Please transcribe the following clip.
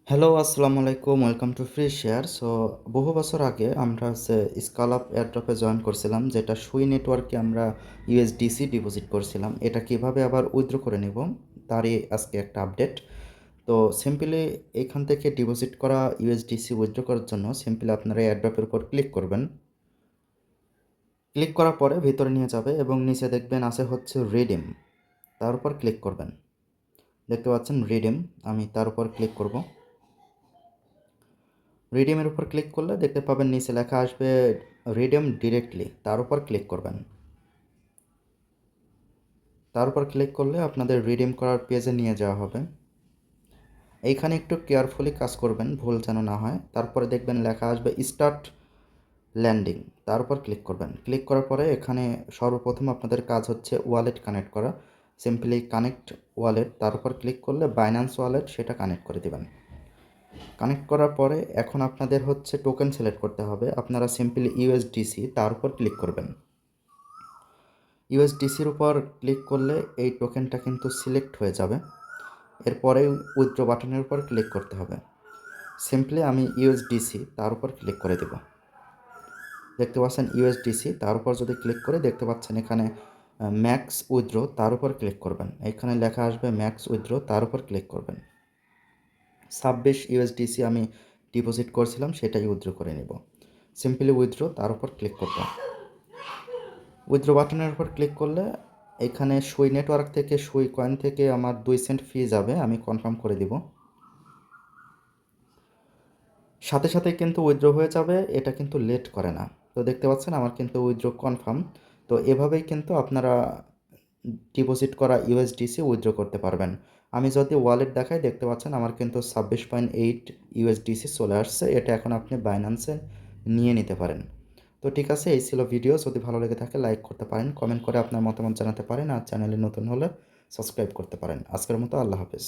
Hello, আসসালামু আলাইকুম। Welcome to free share. বহু বছর আগে আমরা স্কালাপ এয়ারড্রপে জয়েন করছিলাম, যেটা সুই নেটওয়ার্কে আমরা ইউএসডিসি ডিপোজিট করছিলাম। এটা কিভাবে আবার উইথড্র করে নেব, তারই আজকে একটা আপডেট। তো সিম্পলি এখান থেকে ডিপোজিট করা ইউএসডিসি উইথড্র করার জন্য সিম্পলি আপনারা এয়ারড্রপের উপর ক্লিক করবেন। ক্লিক করার পরে ভিতরে নিয়ে যাবে এবং নিচে দেখবেন আছে হচ্ছে রিডিম। তার উপর ক্লিক করবেন। দেখতে পাচ্ছেন রিডিম, আমি তার উপর ক্লিক করব। রিডিমের উপর ক্লিক করলে দেখতে পাবেন নিচে লেখা আসবে রিডিম ডিরেক্টলি, তার উপর ক্লিক করবেন। তার উপর ক্লিক করলে আপনাদের রিডিম করার পেজে নিয়ে যাওয়া হবে। এইখানে একটু কেয়ারফুলি কাজ করবেন, ভুল যেন না হয়। তারপরে দেখবেন লেখা আসবে স্টার্ট ল্যান্ডিং, তার উপর ক্লিক করবেন। ক্লিক করার পরে এখানে সর্বপ্রথম আপনাদের কাজ হচ্ছে ওয়ালেট কানেক্ট করা। সিম্পলি কানেক্ট ওয়ালেট, তার উপর ক্লিক করলে বাইন্যান্স ওয়ালেট সেটা কানেক্ট করে দেবেন। কানেক্ট করার পরে এখন আপনাদের হচ্ছে টোকেন সিলেক্ট করতে হবে। আপনারা সিম্পলি ইউএসডিসি তার উপর ক্লিক করবেন। ইউএসডিসির উপর ক্লিক করলে এই টোকেনটা কিন্তু সিলেক্ট হয়ে যাবে। এরপরে উইথড্র বাটনের উপর ক্লিক করতে হবে। সিম্পলি আমি ইউএসডিসি তার উপর ক্লিক করে দেব। দেখতে পাচ্ছেন ইউএসডিসি, তার উপর যদি ক্লিক করে দেখতে পাচ্ছেন এখানে ম্যাক্স উইথড্র, তার উপর ক্লিক করবেন। এখানে লেখা আসবে ম্যাক্স উইথড্র, তার উপর ক্লিক করবেন। 26 ইউএসডিসি আমি ডিপোজিট করছিলাম, সেটাই উইথড্র করে নেব। সিম্পলি উইথড্র, তার উপর ক্লিক করব। উইথড্র বাটনের উপর ক্লিক করলে এখানে সুই নেটওয়ার্ক থেকে সুই কয়েন থেকে আমার 2 সেন্ট ফি যাবে, আমি কনফার্ম করে দিব। সাথে সাথে কিন্তু উইথড্র হয়ে যাবে, এটা কিন্তু লেট করে না। তো দেখতে পাচ্ছেন আমার কিন্তু উইথড্র কনফার্ম। তো এভাবেই কিন্তু আপনারা ডিপোজিট করা ইউএসডিসি উইথড্র করতে পারবেন। আমি যদি ওয়ালেট দেখাই দেখতে পাচ্ছেন আমার কিন্তু 26.8 ইউএসডিসি চলে আসছে। এটা এখন আপনি বাইন্যান্সে নিয়ে নিতে পারেন। তো ঠিক আছে, এই ছিল ভিডিও। যদি ভালো লেগে থাকে লাইক করতে পারেন, কমেন্ট করে আপনার মতামত জানাতে পারেন, আর চ্যানেলে নতুন হলে সাবস্ক্রাইব করতে পারেন। আজকের মতো আল্লাহ হাফেজ।